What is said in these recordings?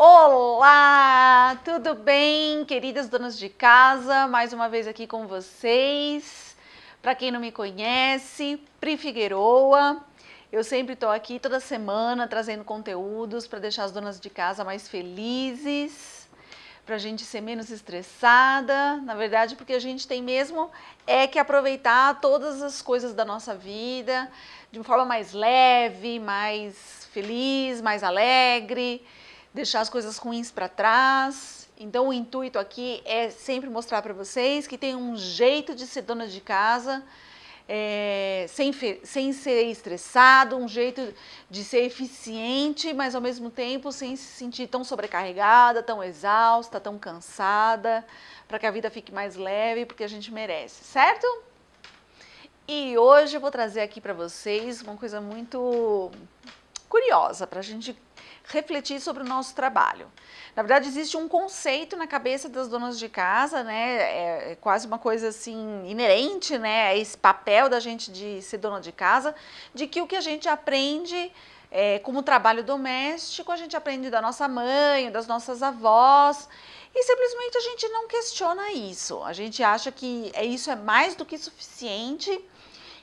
Olá, tudo bem, queridas donas de casa? Mais uma vez aqui com vocês. Para quem não me conhece, Pri Figueroa. Eu sempre estou aqui toda semana trazendo conteúdos para deixar as donas de casa mais felizes, para a gente ser menos estressada. Na verdade, porque a gente tem mesmo que aproveitar todas as coisas da nossa vida de uma forma mais leve, mais feliz, mais alegre, deixar as coisas ruins para trás. Então o intuito aqui é sempre mostrar para vocês que tem um jeito de ser dona de casa sem ser estressado, um jeito de ser eficiente, mas ao mesmo tempo sem se sentir tão sobrecarregada, tão exausta, tão cansada, para que a vida fique mais leve, porque a gente merece, certo? E hoje eu vou trazer aqui para vocês uma coisa muito curiosa para a gente refletir sobre o nosso trabalho. Na verdade, existe um conceito na cabeça das donas de casa, né? É quase uma coisa assim inerente, né? A esse papel da gente de ser dona de casa, de que o que a gente aprende como trabalho doméstico, a gente aprende da nossa mãe, das nossas avós, e simplesmente a gente não questiona isso. A gente acha que isso é mais do que suficiente.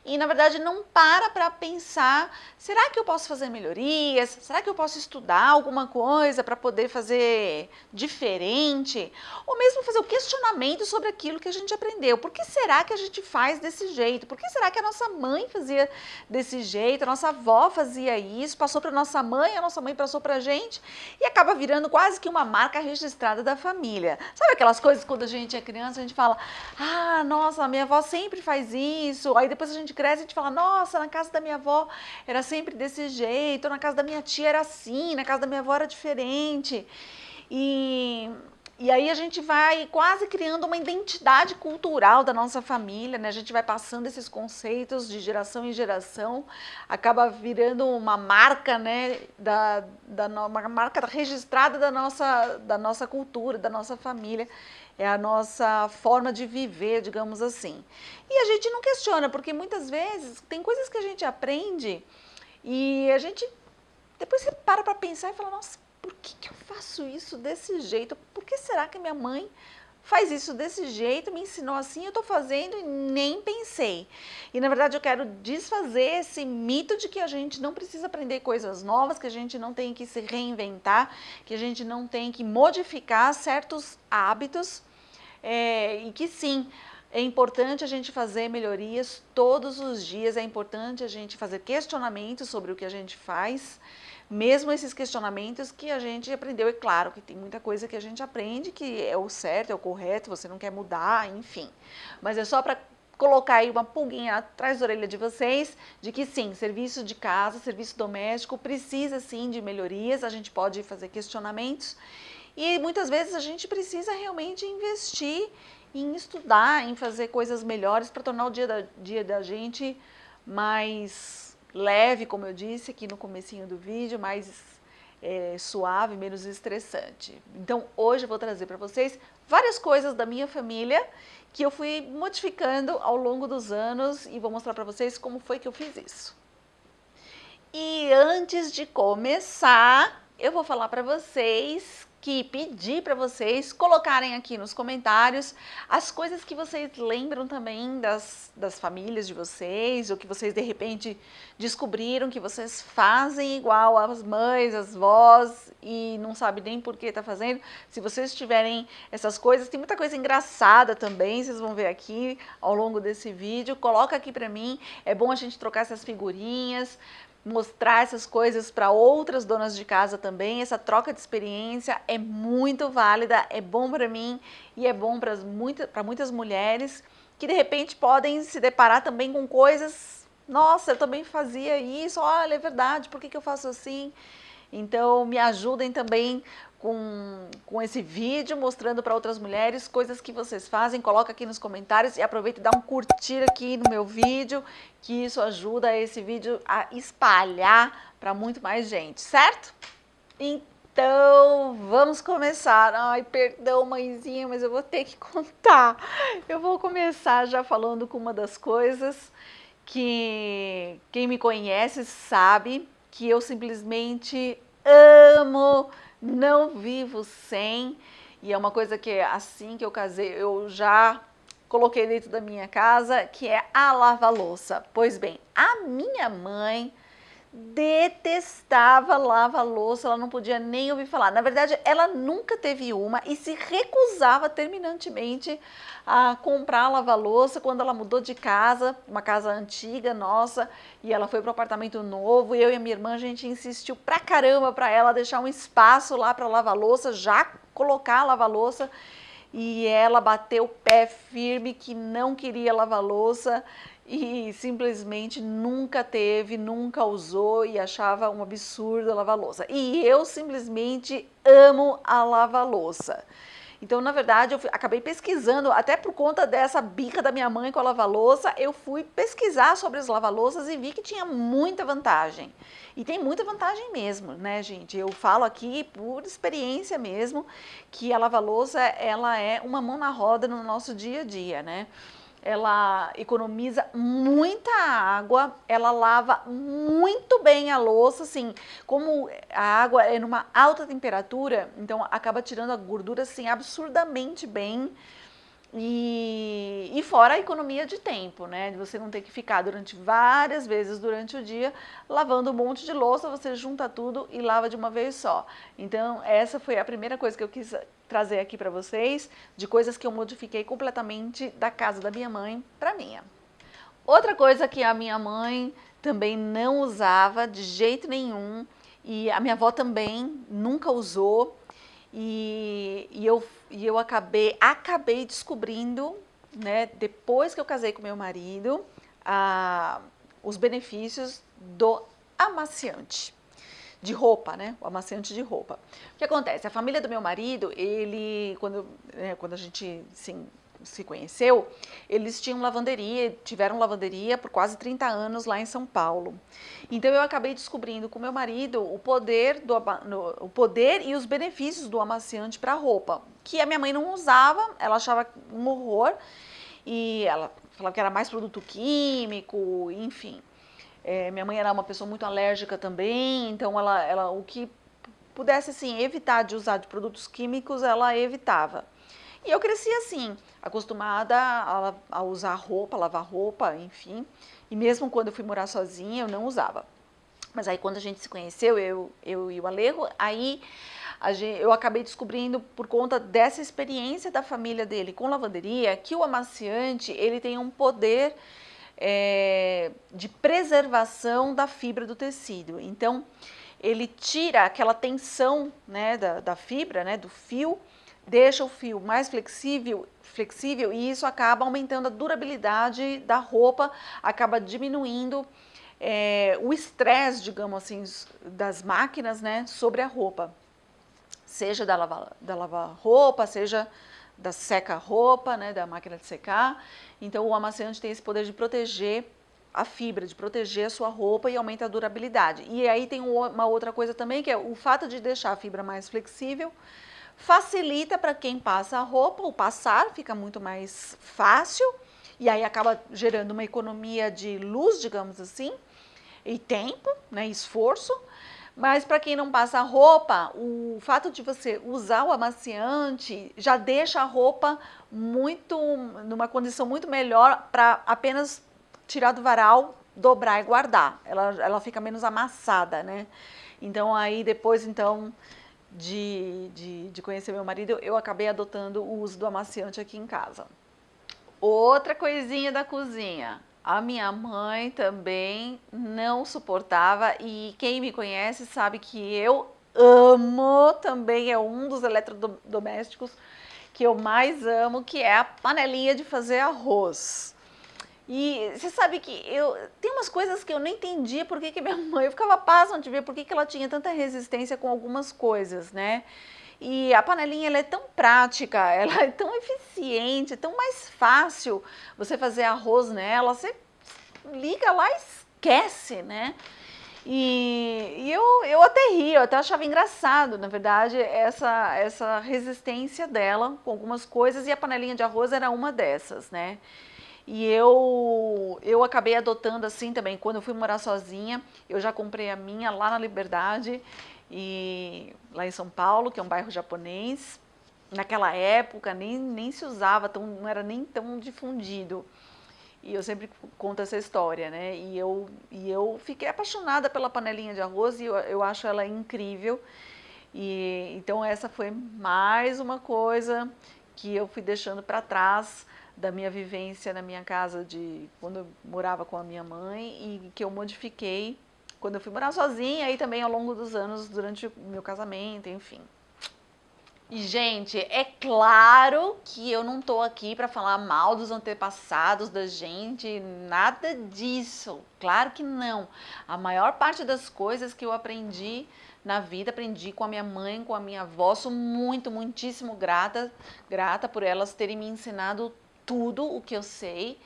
E, na verdade, não para pensar, será que eu posso fazer melhorias? Será que eu posso estudar alguma coisa para poder fazer diferente? Ou mesmo fazer o questionamento sobre aquilo que a gente aprendeu. Por que será que a gente faz desse jeito? Por que será que a nossa mãe fazia desse jeito? A nossa avó fazia isso, passou para nossa mãe, a nossa mãe passou para a gente e acaba virando quase que uma marca registrada da família. Sabe aquelas coisas quando a gente é criança, a gente fala, ah, nossa, a minha avó sempre faz isso. Aí depois a gente cresce e a gente fala, nossa, na casa da minha avó era sempre desse jeito, na casa da minha tia era assim, na casa da minha avó era diferente. E aí a gente vai quase criando uma identidade cultural da nossa família, né? A gente vai passando esses conceitos de geração em geração, acaba virando uma marca, né? Uma marca registrada da nossa cultura, da nossa família. É a nossa forma de viver, digamos assim. E a gente não questiona, porque muitas vezes tem coisas que a gente aprende e a gente depois você para pensar e fala, nossa, por que eu faço isso desse jeito? Por que será que minha mãe faz isso desse jeito, me ensinou assim, eu estou fazendo e nem pensei. E na verdade eu quero desfazer esse mito de que a gente não precisa aprender coisas novas, que a gente não tem que se reinventar, que a gente não tem que modificar certos hábitos, e que sim, é importante a gente fazer melhorias todos os dias, é importante a gente fazer questionamentos sobre o que a gente faz, mesmo esses questionamentos que a gente aprendeu. É claro que tem muita coisa que a gente aprende que é o certo, é o correto, você não quer mudar, enfim. Mas é só para colocar aí uma pulguinha atrás da orelha de vocês, de que sim, serviço de casa, serviço doméstico precisa sim de melhorias, a gente pode fazer questionamentos e muitas vezes a gente precisa realmente investir em estudar, em fazer coisas melhores para tornar o dia da gente mais leve, como eu disse aqui no comecinho do vídeo, mais suave, menos estressante. Então hoje eu vou trazer para vocês várias coisas da minha família que eu fui modificando ao longo dos anos e vou mostrar para vocês como foi que eu fiz isso. E antes de começar, eu vou falar para vocês que pedi para vocês colocarem aqui nos comentários as coisas que vocês lembram também das famílias de vocês, ou que vocês de repente descobriram que vocês fazem igual as mães, as vós e não sabem nem por que tá fazendo. Se vocês tiverem essas coisas, tem muita coisa engraçada também, vocês vão ver aqui ao longo desse vídeo. Coloca aqui para mim, é bom a gente trocar essas figurinhas, mostrar essas coisas para outras donas de casa também. Essa troca de experiência é muito válida, é bom para mim e é bom para muitas mulheres que de repente podem se deparar também com coisas, nossa, eu também fazia isso, olha, é verdade, por que eu faço assim? Então me ajudem também com esse vídeo, mostrando para outras mulheres coisas que vocês fazem. Coloca aqui nos comentários e aproveita e dá um curtir aqui no meu vídeo, que isso ajuda esse vídeo a espalhar para muito mais gente, certo? Então, vamos começar. Ai, perdão, mãezinha, mas eu vou ter que contar. Eu vou começar já falando com uma das coisas que quem me conhece sabe que eu simplesmente amo não vivo sem, e é uma coisa que assim que eu casei, eu já coloquei dentro da minha casa, que é a lava-louça. Pois bem, a minha mãe detestava lava-louça, ela não podia nem ouvir falar. Na verdade, ela nunca teve uma e se recusava terminantemente a comprar lava-louça quando ela mudou de casa, uma casa antiga nossa, e ela foi para um apartamento novo. E eu e a minha irmã, a gente insistiu pra caramba para ela deixar um espaço lá para lava-louça, já colocar a lava-louça. E ela bateu o pé firme que não queria lavar louça e simplesmente nunca teve, nunca usou e achava um absurdo lavar louça. E eu simplesmente amo a lavar louça. Então, na verdade, acabei pesquisando, até por conta dessa bica da minha mãe com a lava-louça, eu fui pesquisar sobre as lava-louças e vi que tinha muita vantagem. E tem muita vantagem mesmo, né, gente? Eu falo aqui por experiência mesmo que a lava-louça, ela é uma mão na roda no nosso dia a dia, né? Ela economiza muita água, ela lava muito bem a louça, assim, como a água é numa alta temperatura, então acaba tirando a gordura, assim, absurdamente bem. E fora a economia de tempo, né? De você não ter que ficar durante várias vezes durante o dia lavando um monte de louça, você junta tudo e lava de uma vez só. Então, essa foi a primeira coisa que eu quis trazer aqui para vocês, de coisas que eu modifiquei completamente da casa da minha mãe para minha. Outra coisa que a minha mãe também não usava de jeito nenhum, e a minha avó também nunca usou, e eu acabei descobrindo, né, depois que eu casei com meu marido, os benefícios do amaciante de roupa, né? O amaciante de roupa. O que acontece? A família do meu marido, quando a gente se conheceu, eles tiveram lavanderia por quase 30 anos lá em São Paulo. Então eu acabei descobrindo com meu marido o poder e os benefícios do amaciante para roupa, que a minha mãe não usava, ela achava um horror e ela falava que era mais produto químico, enfim. Minha mãe era uma pessoa muito alérgica também, então ela o que pudesse assim evitar de usar de produtos químicos, ela evitava. E eu cresci assim, acostumada a usar roupa, lavar roupa, enfim. E mesmo quando eu fui morar sozinha, eu não usava. Mas aí quando a gente se conheceu, eu e o Alejo, aí eu acabei descobrindo por conta dessa experiência da família dele com lavanderia, que o amaciante, ele tem um poder de preservação da fibra do tecido. Então, ele tira aquela tensão, né, da fibra, né, do fio, deixa o fio mais flexível e isso acaba aumentando a durabilidade da roupa, acaba diminuindo o estresse, digamos assim, das máquinas, né, sobre a roupa. Seja da lava-roupa, seja da seca-roupa, né, da máquina de secar. Então, o amaciante tem esse poder de proteger a fibra, de proteger a sua roupa e aumenta a durabilidade. E aí tem uma outra coisa também, que é o fato de deixar a fibra mais flexível, facilita para quem passa a roupa, o passar fica muito mais fácil, e aí acaba gerando uma economia de luz, digamos assim, e tempo, né, esforço. Mas para quem não passa a roupa, o fato de você usar o amaciante já deixa a roupa numa condição muito melhor para apenas tirar do varal, dobrar e guardar. Ela fica menos amassada, né? Então aí depois de conhecer meu marido, eu acabei adotando o uso do amaciante aqui em casa. Outra coisinha da cozinha. A minha mãe também não suportava e quem me conhece sabe que eu amo também, é um dos eletrodomésticos que eu mais amo, que é a panelinha de fazer arroz. E você sabe que tem umas coisas que eu não entendia por que minha mãe, eu ficava pasma de ver por que ela tinha tanta resistência com algumas coisas, né? E a panelinha ela é tão prática, ela é tão eficiente, tão mais fácil você fazer arroz nela, você liga lá e esquece, né? E eu até ri, eu até achava engraçado, na verdade, essa resistência dela com algumas coisas, e a panelinha de arroz era uma dessas, né? E eu acabei adotando assim também, quando eu fui morar sozinha, eu já comprei a minha lá na Liberdade, e lá em São Paulo, que é um bairro japonês. Naquela época nem se usava, não era nem tão difundido. E eu sempre conto essa história, né? E eu fiquei apaixonada pela panelinha de arroz e eu acho ela incrível. E então essa foi mais uma coisa que eu fui deixando para trás da minha vivência na minha casa de quando eu morava com a minha mãe e que eu modifiquei quando eu fui morar sozinha e também ao longo dos anos durante o meu casamento, enfim. E, gente, é claro que eu não tô aqui para falar mal dos antepassados da gente, nada disso. Claro que não. A maior parte das coisas que eu aprendi na vida, aprendi com a minha mãe, com a minha avó. Sou muitíssimo grata por elas terem me ensinado tudo o que eu sei.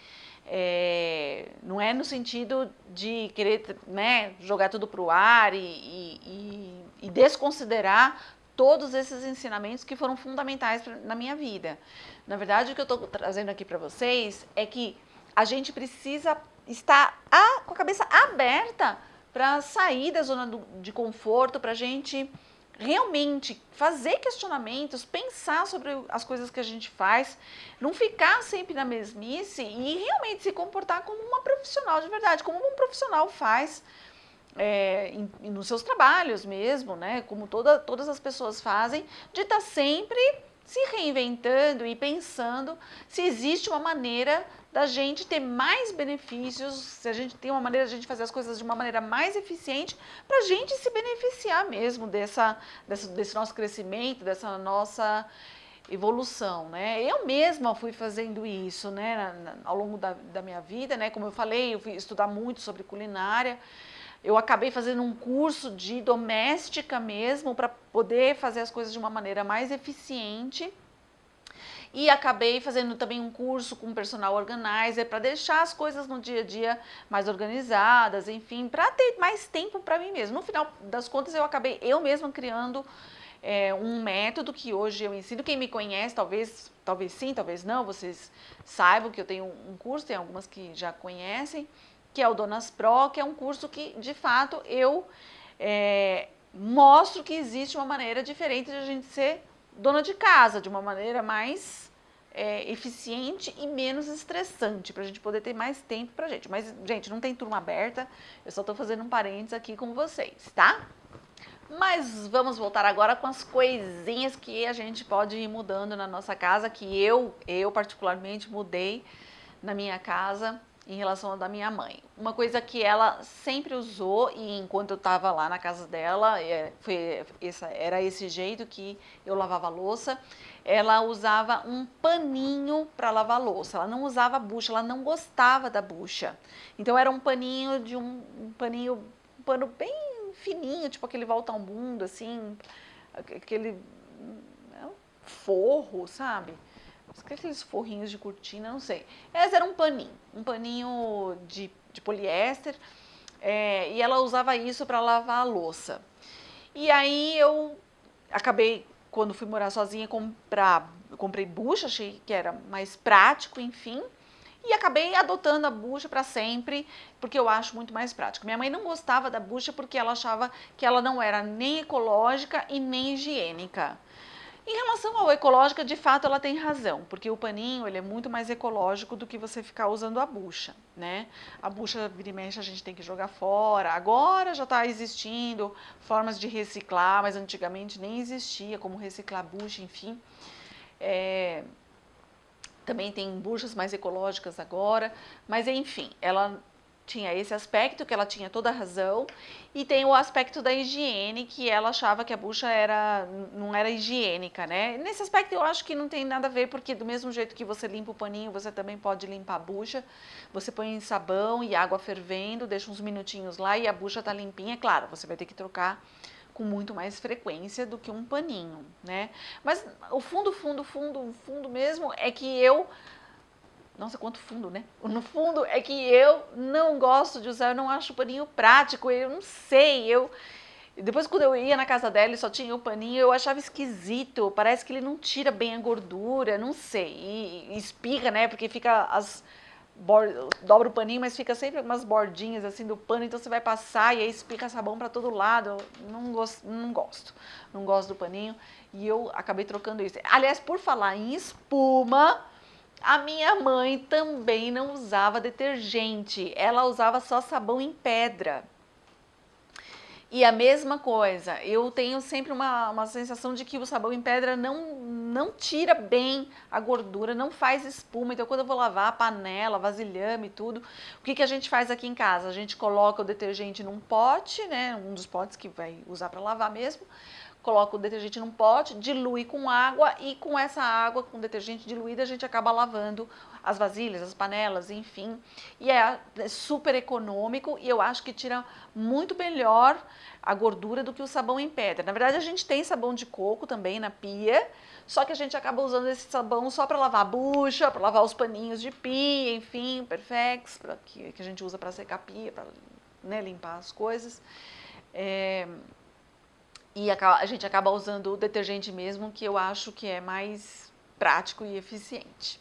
Não é no sentido de querer, né, jogar tudo pro ar e desconsiderar todos esses ensinamentos que foram fundamentais na minha vida. Na verdade, o que eu estou trazendo aqui para vocês é que a gente precisa estar com a cabeça aberta para sair da zona de conforto, para a gente realmente fazer questionamentos, pensar sobre as coisas que a gente faz, não ficar sempre na mesmice e realmente se comportar como uma profissional de verdade, como um profissional faz. Nos seus trabalhos mesmo, né? Como todas as pessoas fazem, de estar sempre se reinventando e pensando se existe uma maneira da gente ter mais benefícios, se a gente tem uma maneira de a gente fazer as coisas de uma maneira mais eficiente para a gente se beneficiar mesmo desse nosso crescimento, dessa nossa evolução, né? Eu mesma fui fazendo isso, né? Ao longo da minha vida, né? Como eu falei, eu fui estudar muito sobre culinária. Eu acabei fazendo um curso de doméstica mesmo para poder fazer as coisas de uma maneira mais eficiente. E acabei fazendo também um curso com personal organizer para deixar as coisas no dia a dia mais organizadas, enfim, para ter mais tempo para mim mesma. No final das contas, eu acabei eu mesma criando um método que hoje eu ensino. Quem me conhece, talvez sim, talvez não, vocês saibam que eu tenho um curso, tem algumas que já conhecem, que é o Donas Pro, que é um curso que, de fato, eu mostro que existe uma maneira diferente de a gente ser dona de casa, de uma maneira mais eficiente e menos estressante, para a gente poder ter mais tempo para a gente. Mas, gente, não tem turma aberta, eu só estou fazendo um parênteses aqui com vocês, tá? Mas vamos voltar agora com as coisinhas que a gente pode ir mudando na nossa casa, que eu particularmente mudei na minha casa em relação à da minha mãe. Uma coisa que ela sempre usou, e enquanto eu estava lá na casa dela, era esse jeito que eu lavava a louça, ela usava um paninho para lavar a louça, ela não usava bucha, ela não gostava da bucha. Então era um paninho um pano bem fininho, tipo aquele volta ao mundo, assim, aquele forro, sabe? Aqueles forrinhos de cortina, não sei. Esse era um paninho de poliéster, e ela usava isso para lavar a louça. E aí eu acabei, quando fui morar sozinha, comprei bucha, achei que era mais prático, enfim. E acabei adotando a bucha para sempre, porque eu acho muito mais prático. Minha mãe não gostava da bucha porque ela achava que ela não era nem ecológica e nem higiênica. Em relação ao ecológico, de fato, ela tem razão, porque o paninho ele é muito mais ecológico do que você ficar usando a bucha, né? A bucha, vira e mexe, a gente tem que jogar fora. Agora já está existindo formas de reciclar, mas antigamente nem existia como reciclar bucha, enfim. Também tem buchas mais ecológicas agora, mas enfim, ela tinha esse aspecto, que ela tinha toda a razão, e tem o aspecto da higiene, que ela achava que a bucha não era higiênica, né? Nesse aspecto eu acho que não tem nada a ver, porque do mesmo jeito que você limpa o paninho, você também pode limpar a bucha. Você põe em sabão e água fervendo, deixa uns minutinhos lá e a bucha tá limpinha. Claro, você vai ter que trocar com muito mais frequência do que um paninho, né? Mas o fundo mesmo é que eu... Nossa, quanto fundo, né? No fundo é que eu não gosto de usar, eu não acho o paninho prático, eu não sei, depois quando eu ia na casa dela e só tinha o paninho, eu achava esquisito, parece que ele não tira bem a gordura, não sei, e espirra, né? Porque fica dobra o paninho, mas fica sempre umas bordinhas assim do pano, então você vai passar e aí explica sabão para todo lado. Não gosto do paninho e eu acabei trocando isso. Aliás, por falar em espuma, a minha mãe também não usava detergente, ela usava só sabão em pedra. E a mesma coisa, eu tenho sempre uma sensação de que o sabão em pedra não tira bem a gordura, não faz espuma. Então, quando eu vou lavar a panela, vasilhame e tudo, o que a gente faz aqui em casa? A gente coloca o detergente num pote, né? Um dos potes que vai usar para lavar mesmo. Coloca o detergente num pote, dilui com água e com essa água, com detergente diluído, a gente acaba lavando as vasilhas, as panelas, enfim. E é super econômico e eu acho que tira muito melhor a gordura do que o sabão em pedra. Na verdade, a gente tem sabão de coco também na pia, só que a gente acaba usando esse sabão só para lavar a bucha, para lavar os paninhos de pia, enfim, Perfex, que a gente usa para secar a pia, para, né, limpar as coisas. E a gente acaba usando o detergente mesmo, que eu acho que é mais prático e eficiente.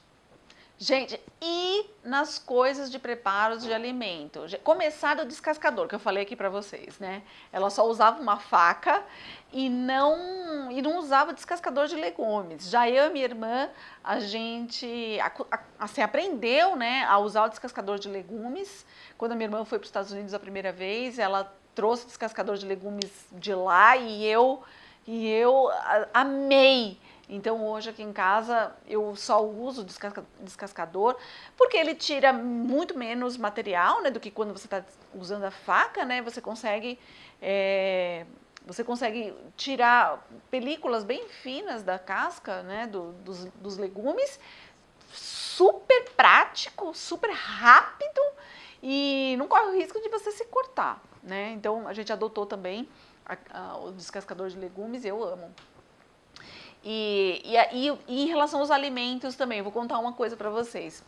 Gente, e nas coisas de preparos de alimento? Começar do descascador, que eu falei aqui pra vocês, né? Ela só usava uma faca e não usava descascador de legumes. Já eu e minha irmã, a gente assim, aprendeu, né, a usar o descascador de legumes. Quando a minha irmã foi para os Estados Unidos a primeira vez, ela trouxe descascador de legumes de lá e eu amei. Então hoje aqui em casa eu só uso descascador porque ele tira muito menos material, né, do que quando você está usando a faca, né? Você consegue tirar películas bem finas da casca, né, dos legumes. Super prático, super rápido e não corre o risco de você se cortar, né? Então a gente adotou também o descascador de legumes, eu amo. E em relação aos alimentos também, eu vou contar uma coisa para vocês.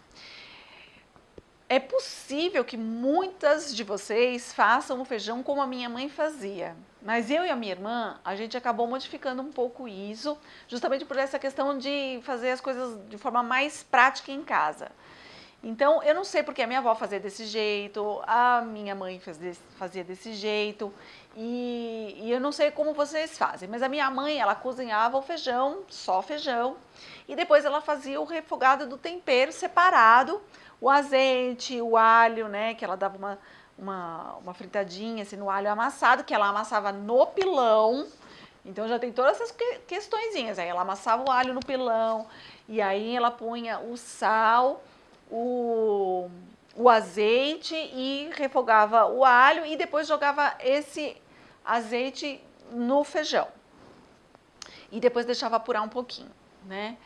É possível que muitas de vocês façam o feijão como a minha mãe fazia, mas eu e a minha irmã, a gente acabou modificando um pouco isso, justamente por essa questão de fazer as coisas de forma mais prática em casa. Então, eu não sei porque a minha avó fazia desse jeito, a minha mãe fazia desse jeito, e eu não sei como vocês fazem, mas a minha mãe, ela cozinhava o feijão, só feijão, e depois ela fazia o refogado do tempero separado, o azeite, o alho, né, que ela dava uma fritadinha assim, no alho amassado, que ela amassava no pilão. Então já tem todas essas questõezinhas, aí ela amassava o alho no pilão, e aí ela punha o sal, o azeite e refogava o alho e depois jogava esse azeite no feijão. E depois deixava apurar um pouquinho, né?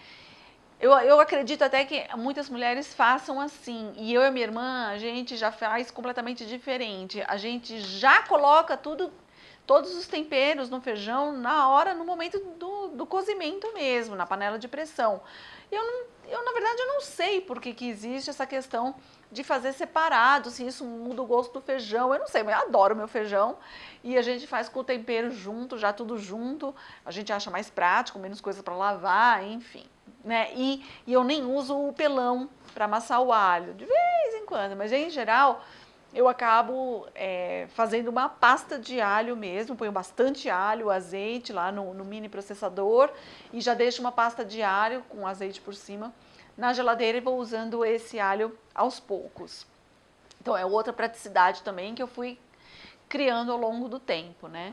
Eu acredito até que muitas mulheres façam assim. E eu e a minha irmã, a gente já faz completamente diferente. A gente já coloca todos os temperos no feijão na hora, no momento do cozimento mesmo, na panela de pressão. Na verdade, eu não sei por que existe essa questão de fazer separado, se isso muda o gosto do feijão. Eu não sei, mas eu adoro meu feijão. E a gente faz com o tempero junto, já tudo junto. A gente acha mais prático, menos coisa para lavar, enfim. Né? E eu nem uso o pelão para amassar o alho, de vez em quando. Mas, em geral, eu acabo fazendo uma pasta de alho mesmo, ponho bastante alho, azeite lá no mini processador e já deixo uma pasta de alho com azeite por cima na geladeira e vou usando esse alho aos poucos. Então é outra praticidade também que eu fui criando ao longo do tempo, né?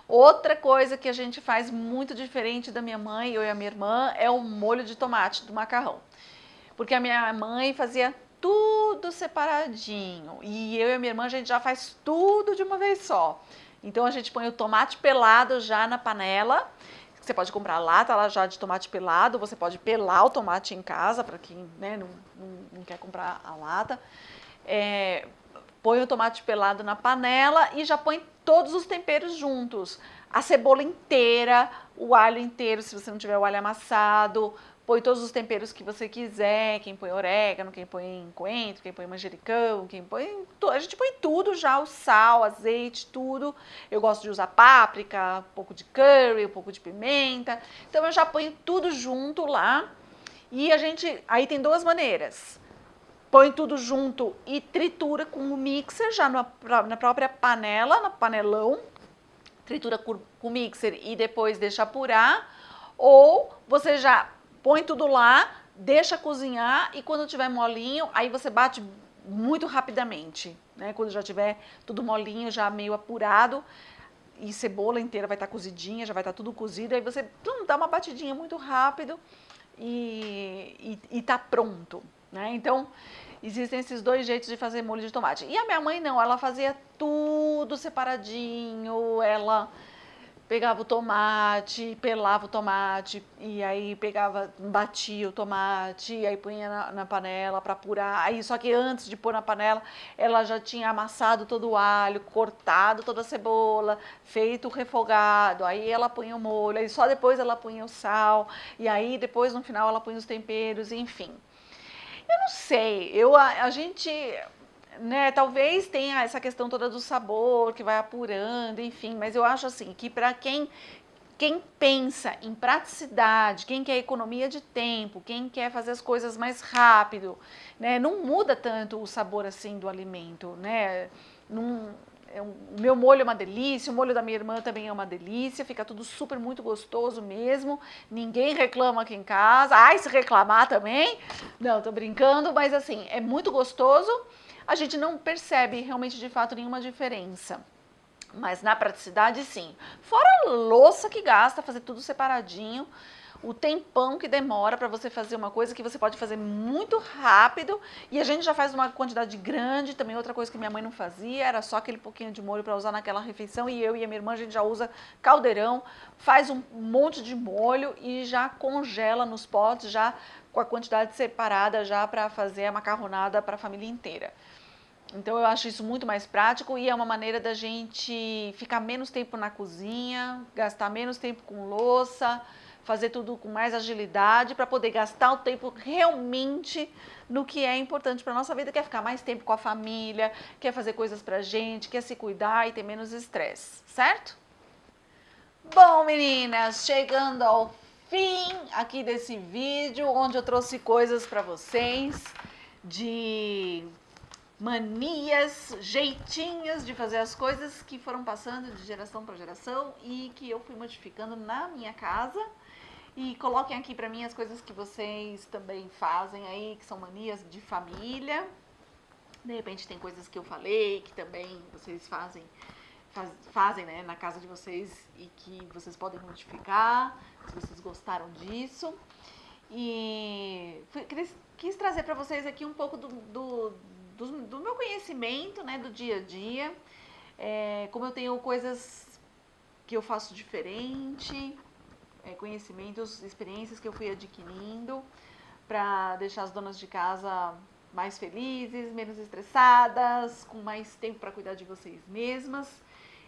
Outra coisa que a gente faz muito diferente da minha mãe, eu e a minha irmã, é o molho de tomate do macarrão. Porque a minha mãe fazia tudo separadinho. E eu e a minha irmã, a gente já faz tudo de uma vez só. Então, a gente põe o tomate pelado já na panela. Você pode comprar lata lá já de tomate pelado. Você pode pelar o tomate em casa, para quem, né, não quer comprar a lata. Põe o tomate pelado na panela e já põe todos os temperos juntos. A cebola inteira, o alho inteiro, se você não tiver o alho amassado. Põe todos os temperos que você quiser, quem põe orégano, quem põe coentro, quem põe manjericão, quem põe... A gente põe tudo já, o sal, azeite, tudo. Eu gosto de usar páprica, um pouco de curry, um pouco de pimenta. Então eu já ponho tudo junto lá. E aí tem duas maneiras. põe tudo junto e tritura com o mixer, já na própria panela, no panelão, tritura com o mixer e depois deixa apurar, ou você já põe tudo lá, deixa cozinhar e quando tiver molinho, aí você bate muito rapidamente, né? Quando já tiver tudo molinho, já meio apurado, e cebola inteira vai estar cozidinha, já vai estar tudo cozido, aí você dá uma batidinha muito rápido e tá pronto, né? Então, existem esses dois jeitos de fazer molho de tomate. E a minha mãe não, ela fazia tudo separadinho, ela pegava o tomate, pelava o tomate, e aí batia o tomate, e aí punha na panela para apurar. Aí, só que antes de pôr na panela, ela já tinha amassado todo o alho, cortado toda a cebola, feito o refogado, aí ela punha o molho, aí só depois ela punha o sal, e aí depois no final ela punha os temperos, enfim. Eu não sei, a gente, né, talvez tenha essa questão toda do sabor, que vai apurando, enfim, mas eu acho assim, que para quem pensa em praticidade, quem quer economia de tempo, quem quer fazer as coisas mais rápido, né, não muda tanto o sabor assim do alimento, né, o meu molho é uma delícia, o molho da minha irmã também é uma delícia, fica tudo super muito gostoso mesmo, ninguém reclama aqui em casa, ai, se reclamar também, não, tô brincando, mas assim, é muito gostoso, a gente não percebe realmente de fato nenhuma diferença. Mas na praticidade, sim. Fora a louça que gasta, fazer tudo separadinho, o tempão que demora para você fazer uma coisa que você pode fazer muito rápido e a gente já faz uma quantidade grande. Também outra coisa que minha mãe não fazia era só aquele pouquinho de molho para usar naquela refeição e eu e a minha irmã a gente já usa caldeirão, faz um monte de molho e já congela nos potes já com a quantidade separada já para fazer a macarronada para a família inteira. Então eu acho isso muito mais prático e é uma maneira da gente ficar menos tempo na cozinha, gastar menos tempo com louça, fazer tudo com mais agilidade para poder gastar o tempo realmente no que é importante para a nossa vida, que é ficar mais tempo com a família, quer fazer coisas pra gente, quer se cuidar e ter menos estresse, certo? Bom, meninas, chegando ao fim aqui desse vídeo, onde eu trouxe coisas para vocês de manias, jeitinhos de fazer as coisas que foram passando de geração para geração e que eu fui modificando na minha casa. E coloquem aqui para mim as coisas que vocês também fazem aí, que são manias de família. De repente tem coisas que eu falei que também vocês fazem, né, na casa de vocês e que vocês podem modificar, se vocês gostaram disso. E quis trazer para vocês aqui um pouco do meu conhecimento, né, do dia a dia, como eu tenho coisas que eu faço diferente, conhecimentos, experiências que eu fui adquirindo para deixar as donas de casa mais felizes, menos estressadas, com mais tempo para cuidar de vocês mesmas.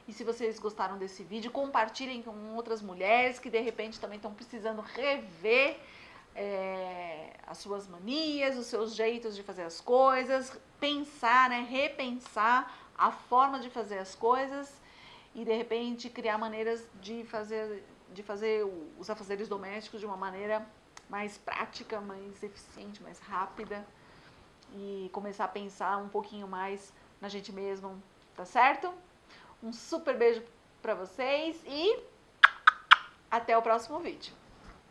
E se vocês gostaram desse vídeo, compartilhem com outras mulheres que de repente também estão precisando rever as suas manias, os seus jeitos de fazer as coisas, pensar, né, repensar a forma de fazer as coisas e de repente criar maneiras de fazer os afazeres domésticos de uma maneira mais prática, mais eficiente, mais rápida e começar a pensar um pouquinho mais na gente mesmo, tá certo? Um super beijo pra vocês e até o próximo vídeo.